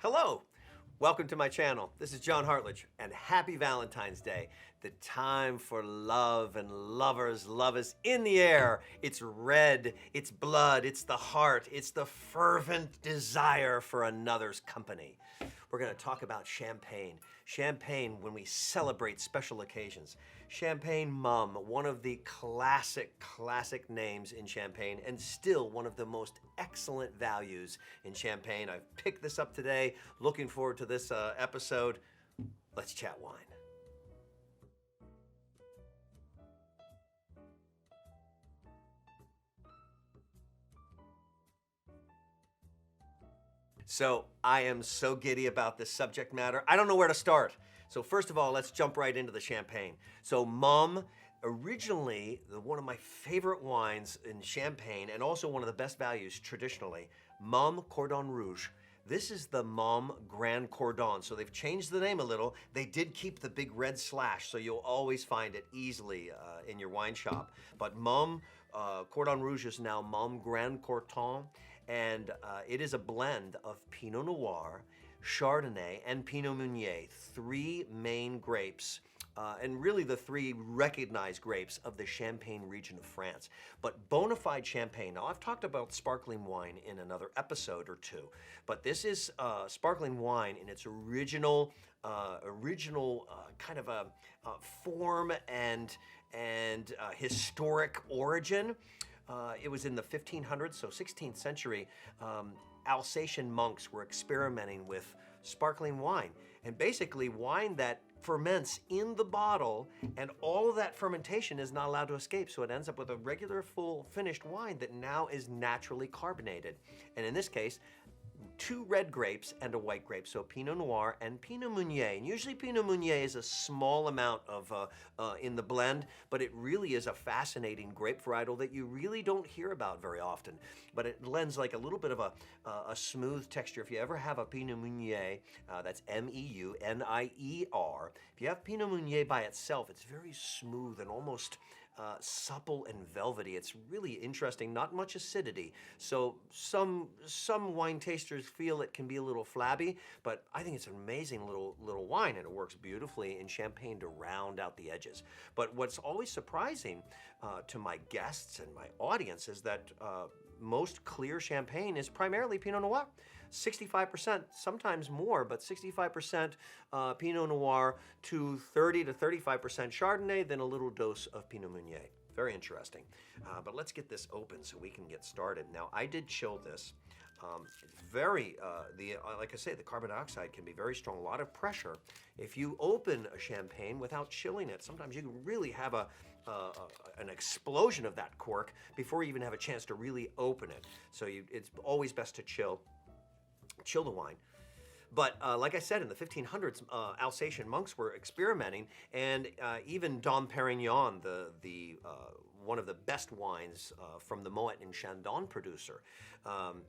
Hello, welcome to my channel. This is John Hartledge, and happy Valentine's Day. The time for love and lovers. Love is in the air. It's red, it's blood, it's the heart, it's the fervent desire for another's company. We're gonna talk about champagne. Champagne when we celebrate special occasions. Champagne Mumm, one of the classic names in champagne, and still one of the most excellent values in champagne. I've picked this up today. Looking forward to this episode. Let's chat wine. So I am so giddy about this subject matter. I don't know where to start. So first of all, let's jump right into the champagne. So Mumm, originally one of my favorite wines in champagne and also one of the best values traditionally, Mumm Cordon Rouge. This is the Mumm Grand Cordon. So they've changed the name a little. They did keep the big red slash, so you'll always find it easily in your wine shop. But Mumm Cordon Rouge is now Mumm Grand Cordon, and it is a blend of Pinot Noir, Chardonnay, and Pinot Meunier, three main grapes, and really the three recognized grapes of the Champagne region of France. But bona fide champagne, now I've talked about sparkling wine in another episode or two, but this is sparkling wine in its original kind of a form and historic origin. It was in the 1500s, so 16th century. Alsatian monks were experimenting with sparkling wine, and basically wine that ferments in the bottle, and all of that fermentation is not allowed to escape, so it ends up with a regular full finished wine that now is naturally carbonated. And in this case, two red grapes and a white grape, so Pinot Noir and Pinot Meunier. And usually Pinot Meunier is a small amount of in the blend, but it really is a fascinating grape varietal that you really don't hear about very often. But it lends like a little bit of a smooth texture. If you ever have a Pinot Meunier, that's M-E-U-N-I-E-R. If you have Pinot Meunier by itself, it's very smooth and almost supple and velvety. It's really interesting, not much acidity. So some wine tasters feel it can be a little flabby, but I think it's an amazing little wine, and it works beautifully in champagne to round out the edges. But what's always surprising to my guests and my audience is that most clear champagne is primarily Pinot Noir. 65%, sometimes more, but 65% Pinot Noir to 30 to 35% Chardonnay, then a little dose of Pinot Meunier. Very interesting. But let's get this open so we can get started. Now, I did chill this. Like I say, the carbon dioxide can be very strong, a lot of pressure. If you open a champagne without chilling it, sometimes you can really have an explosion of that cork before you even have a chance to really open it. So it's always best to chill the wine. But like I said, in the 1500s, Alsatian monks were experimenting, and even Dom Perignon, one of the best wines from the Moet and Chandon producer,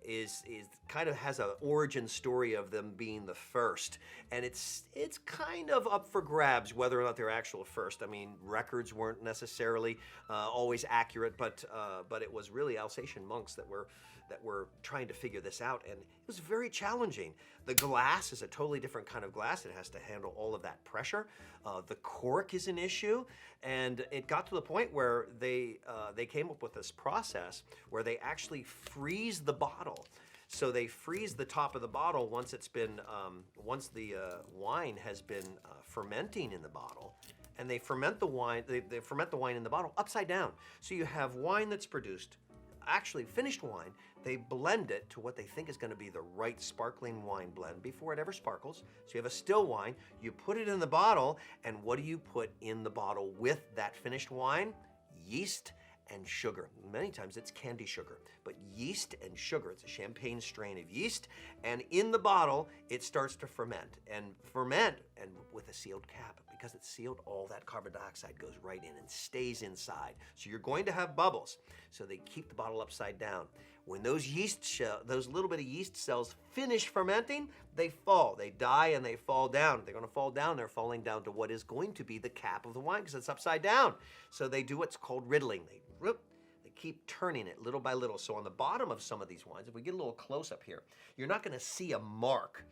is kind of has an origin story of them being the first, and it's kind of up for grabs whether or not they're actual first. I mean, records weren't necessarily always accurate, but it was really Alsatian monks that were trying to figure this out, and it was very challenging. The glass is a totally different kind of glass. It has to handle all of that pressure. The cork is an issue, and it got to the point where they came up with this process where they actually freeze the bottle. So they freeze the top of the bottle once it's been once the wine has been fermenting in the bottle, and they ferment the wine. They ferment the wine in the bottle upside down. So you have wine that's produced, actually finished wine. They blend it to what they think is going to be the right sparkling wine blend before it ever sparkles. So you have a still wine, you put it in the bottle, and what do you put in the bottle with that finished wine? Yeast and sugar. Many times it's candy sugar, but yeast and sugar. It's a champagne strain of yeast, and in the bottle it starts to ferment and with a sealed cap. Because it's sealed, all that carbon dioxide goes right in and stays inside. So you're going to have bubbles. So they keep the bottle upside down. When those those little bit of yeast cells finish fermenting, they fall. They die and they fall down. They're going to fall down. They're falling down to what is going to be the cap of the wine because it's upside down. So they do what's called riddling. They keep turning it little by little. So on the bottom of some of these wines, if we get a little close up here, you're not going to see a mark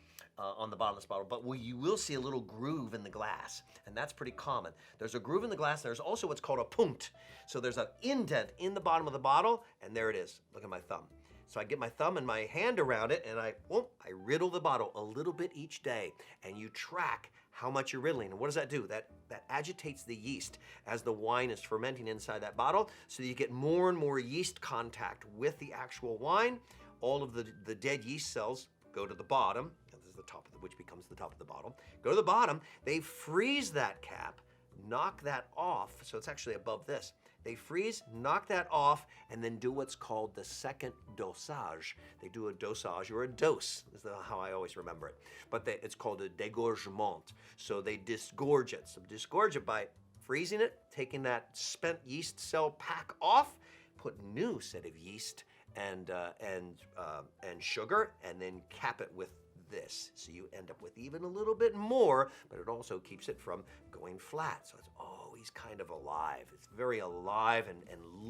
on the bottom of this bottle, but you will see a little groove in the glass, and that's pretty common. There's a groove in the glass. There's also what's called a punct. So there's an indent in the bottom of the bottle, and there it is. Look at my thumb. So I get my thumb and my hand around it, and I riddle the bottle a little bit each day, and you track how much you're riddling. And what does that do? That agitates the yeast as the wine is fermenting inside that bottle, so you get more and more yeast contact with the actual wine. All of the dead yeast cells go to the bottom. This is the top of which becomes the top of the bottle. Go to the bottom. They freeze that cap, knock that off. So it's actually above this. They freeze, knock that off, and then do what's called the second dosage. They do a dosage or a dose, is how I always remember it. But it's called a dégorgement. So they disgorge it. So disgorge it by freezing it, taking that spent yeast cell pack off, put new set of yeast and sugar, and then cap it with this. So you end up with even a little bit more, but it also keeps it from going flat. So it's always kind of alive. It's very alive and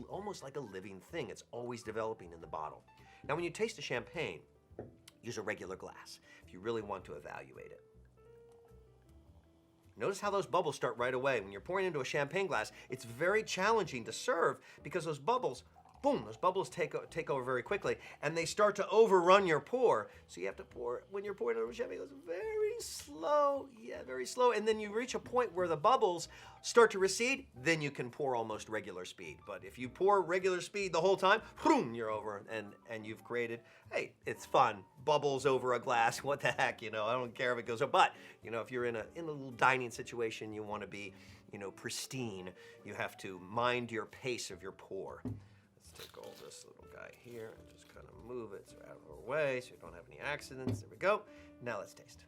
almost like a living thing. It's always developing in the bottle. Now when you taste a champagne, use a regular glass if you really want to evaluate it. Notice how those bubbles start right away. When you're pouring into a champagne glass, it's very challenging to serve because those bubbles, boom, those bubbles take over very quickly, and they start to overrun your pour. So you have to pour, when you're pouring into a champagne glass, very slow, very slow, and then you reach a point where the bubbles start to recede, then you can pour almost regular speed. But if you pour regular speed the whole time, boom, you're over, and you've created, hey, it's fun, bubbles over a glass, what the heck, I don't care if it goes up. But, if you're in a little dining situation, you want to be, pristine, you have to mind your pace of your pour. Take all this little guy here and just kind of move it out of our way so you don't have any accidents. There we go. Now let's taste.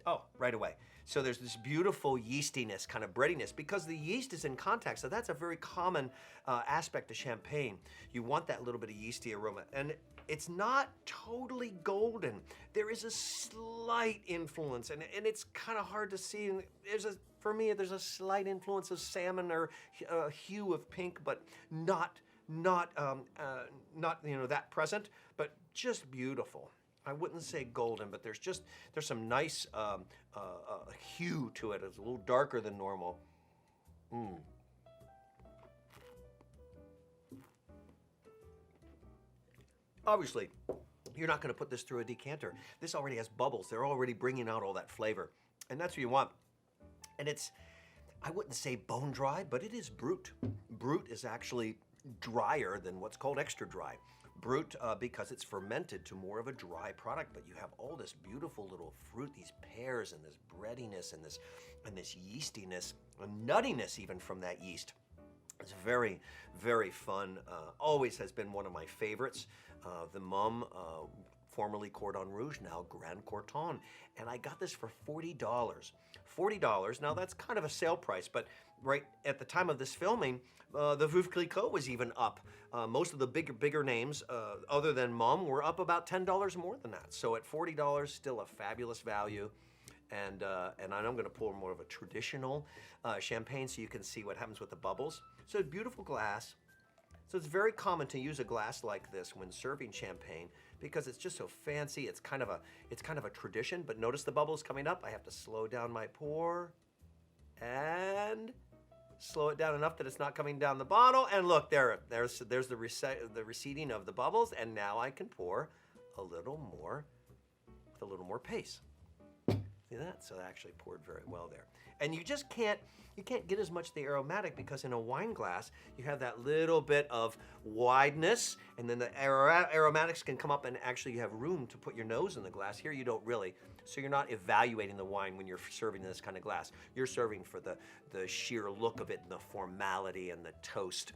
Oh, right away. So there's this beautiful yeastiness, kind of breadiness, because the yeast is in contact. So that's a very common aspect of champagne. You want that little bit of yeasty aroma. And it's not totally golden. There is a slight influence, and it's kind of hard to see. For me, there's a slight influence of salmon or hue of pink, but not that present, but just beautiful. I wouldn't say golden, but there's some nice hue to it. It's a little darker than normal. Obviously, you're not going to put this through a decanter. This already has bubbles. They're already bringing out all that flavor, and that's what you want. And it's, I wouldn't say bone dry, but it is Brut. Brut is actually drier than what's called extra dry. Brut, because it's fermented to more of a dry product, but you have all this beautiful little fruit, these pears and this breadiness and this yeastiness, and nuttiness even from that yeast. It's very, very fun. Always has been one of my favorites. The Mumm, formerly Cordon Rouge, now Grand Cordon. And I got this for $40. $40. Now that's kind of a sale price, but right at the time of this filming, the Veuve Clicquot was even up. Most of the bigger names, other than Mumm, were up about $10 more than that. So at $40, still a fabulous value. And I'm going to pour more of a traditional champagne so you can see what happens with the bubbles. So beautiful glass. So it's very common to use a glass like this when serving champagne because it's just so fancy. It's kind of a tradition. But notice the bubbles coming up. I have to slow down my pour and slow it down enough that it's not coming down the bottle. And look, there's the receding of the bubbles. And now I can pour a little more with a little more pace. See that? So that actually poured very well there. And you just can't get as much the aromatic because in a wine glass, you have that little bit of wideness, and then the aromatics can come up and actually you have room to put your nose in the glass. Here you don't really. So you're not evaluating the wine when you're serving in this kind of glass. You're serving for the sheer look of it and the formality and the toast.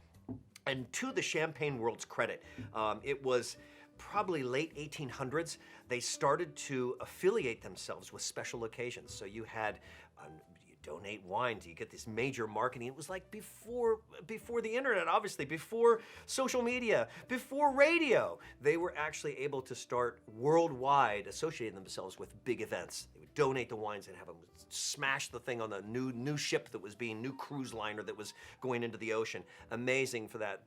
And to the champagne world's credit, it was probably late 1800s, they started to affiliate themselves with special occasions. So you had, you donate wines, you get this major marketing. It was like before the internet, obviously, before social media, before radio. They were actually able to start worldwide associating themselves with big events. They would donate the wines and have them smash the thing on the new ship that was new cruise liner that was going into the ocean. Amazing for that.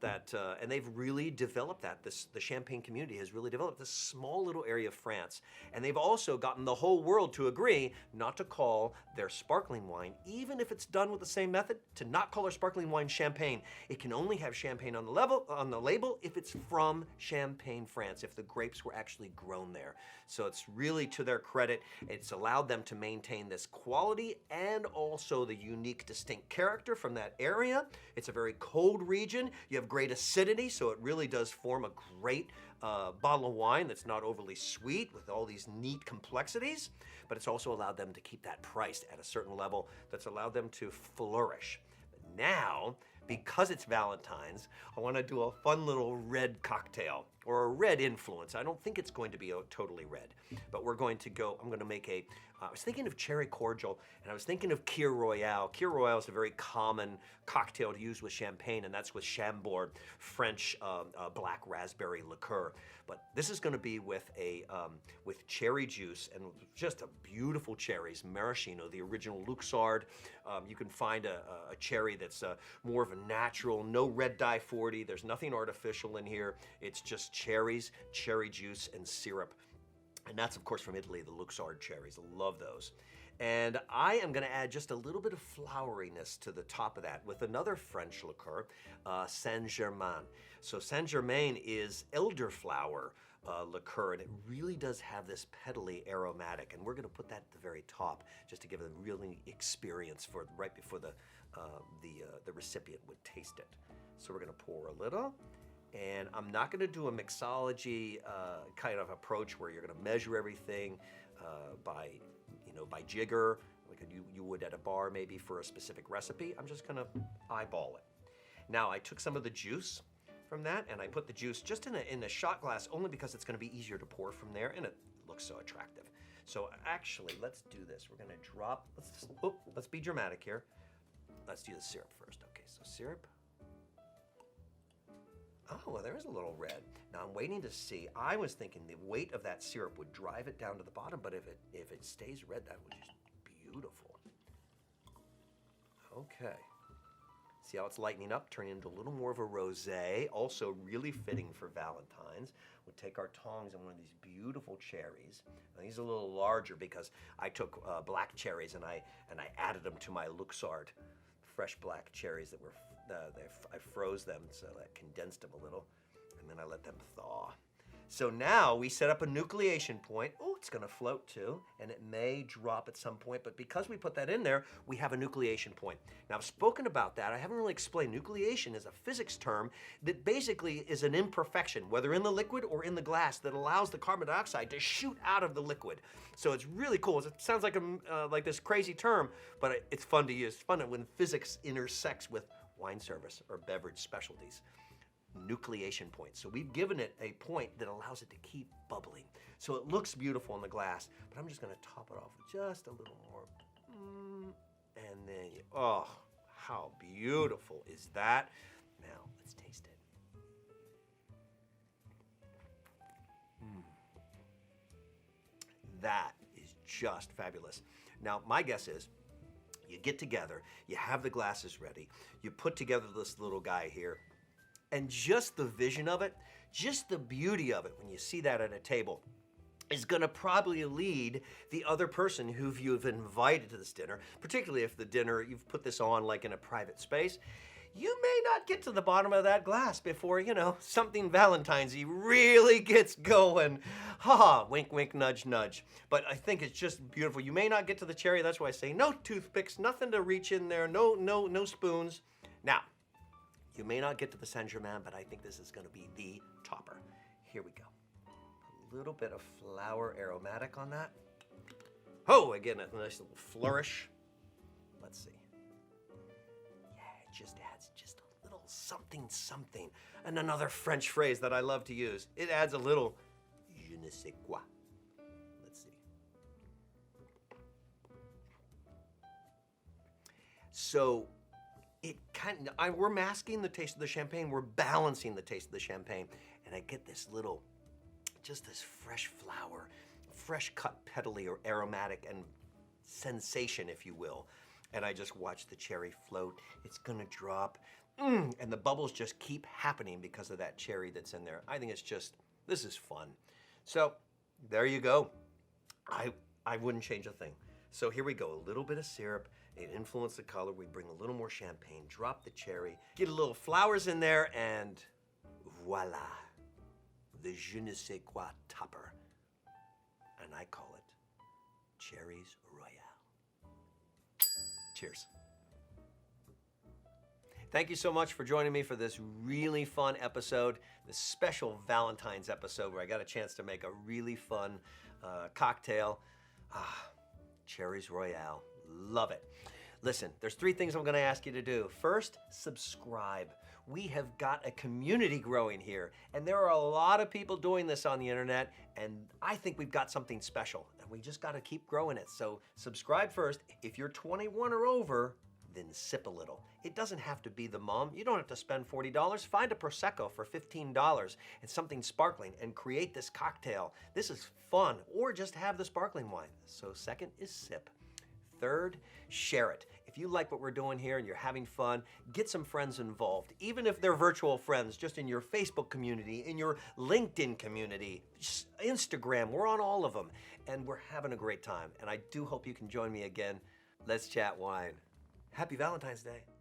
And they've really developed that. The Champagne community has really developed this small little area of France. And they've also gotten the whole world to agree not to call their sparkling wine, even if it's done with the same method, to not call their sparkling wine Champagne. It can only have Champagne on the label if it's from Champagne, France, if the grapes were actually grown there. So it's really to their credit. It's allowed them to maintain this quality and also the unique, distinct character from that area. It's a very cold region. You have great acidity, so it really does form a great bottle of wine that's not overly sweet with all these neat complexities, but it's also allowed them to keep that price at a certain level that's allowed them to flourish. But now, because it's Valentine's, I want to do a fun little red cocktail, or a red influence. I don't think it's going to be totally red, but I'm going to make I was thinking of cherry cordial, and I was thinking of Kir Royale. Kir Royale is a very common cocktail to use with champagne, and that's with Chambord, French black raspberry liqueur. But this is going to be with cherry juice and just a beautiful cherries, Maraschino, the original Luxardo. You can find a cherry that's more of a natural, no red dye 40. There's nothing artificial in here. It's just cherries, cherry juice, and syrup. And that's, of course, from Italy, the Luxardo cherries. I love those. And I am going to add just a little bit of floweriness to the top of that with another French liqueur, Saint-Germain. So Saint-Germain is elderflower liqueur, and it really does have this petally aromatic. And we're going to put that at the very top just to give it a really experience for right before the recipient would taste it. So we're going to pour a little. And I'm not going to do a mixology kind of approach where you're going to measure everything by jigger, like you would at a bar maybe for a specific recipe. I'm just going to eyeball it. Now, I took some of the juice from that, and I put the juice just in a shot glass only because it's going to be easier to pour from there, and it looks so attractive. So actually, let's do this. We're going to drop. Let's be dramatic here. Let's do the syrup first. Okay, so syrup. Oh, well, there is a little red. Now I'm waiting to see. I was thinking the weight of that syrup would drive it down to the bottom, but if it stays red, that would just be beautiful. Okay. See how it's lightening up, turning into a little more of a rosé, also really fitting for Valentine's. We'll take our tongs and one of these beautiful cherries. Now, these are a little larger because I took black cherries and I added them to my Luxardo fresh black cherries that were I froze them, so I condensed them a little, and then I let them thaw. So now we set up a nucleation point. Oh, it's gonna float too, and it may drop at some point, but because we put that in there, we have a nucleation point. Now I've spoken about that. I haven't really explained. Nucleation is a physics term that basically is an imperfection, whether in the liquid or in the glass, that allows the carbon dioxide to shoot out of the liquid. So it's really cool. It sounds like this crazy term, but it's fun to use. It's fun when physics intersects with wine service or beverage specialties. Nucleation point. So we've given it a point that allows it to keep bubbling. So it looks beautiful in the glass, but I'm just going to top it off with just a little more. And then, oh, how beautiful is that? Now, let's taste it. That is just fabulous. Now, my guess is you get together, you have the glasses ready, you put together this little guy here, and just the vision of it, just the beauty of it when you see that at a table is going to probably lead the other person who you've invited to this dinner, particularly if the dinner, you've put this on like in a private space. You may not get to the bottom of that glass before, something Valentine's-y really gets going. Ha, wink, wink, nudge, nudge. But I think it's just beautiful. You may not get to the cherry. That's why I say no toothpicks, nothing to reach in there, no spoons. Now, you may not get to the Saint-Germain, but I think this is going to be the topper. Here we go. A little bit of flower aromatic on that. Oh, again, a nice little flourish. Let's see. Just adds just a little something. And another French phrase that I love to use. It adds a little je ne sais quoi. Let's see. So we're masking the taste of the champagne. We're balancing the taste of the champagne. And I get this little, just this fresh flower, fresh cut petally or aromatic and sensation, if you will. And I just watch the cherry float. It's gonna drop. And the bubbles just keep happening because of that cherry that's in there. I think it's just, this is fun. So there you go. I wouldn't change a thing. So here we go, a little bit of syrup, it influenced the color, we bring a little more champagne, drop the cherry, get a little flowers in there, and voila, the je ne sais quoi topper. And I call it Cherries Royale. Cheers. Thank you so much for joining me for this really fun episode, this special Valentine's episode where I got a chance to make a really fun cocktail. Cherries Royale, love it. Listen, there's 3 things I'm gonna ask you to do. First, subscribe. We have got a community growing here, and there are a lot of people doing this on the internet, and I think we've got something special, and we just gotta keep growing it. So subscribe first. If you're 21 or over, then sip a little. It doesn't have to be the Mumm. You don't have to spend $40. Find a Prosecco for $15 and something sparkling and create this cocktail. This is fun, or just have the sparkling wine. So second is sip. Third, share it. If you like what we're doing here and you're having fun, get some friends involved. Even if they're virtual friends, just in your Facebook community, in your LinkedIn community, Instagram, we're on all of them. And we're having a great time. And I do hope you can join me again. Let's chat wine. Happy Valentine's Day.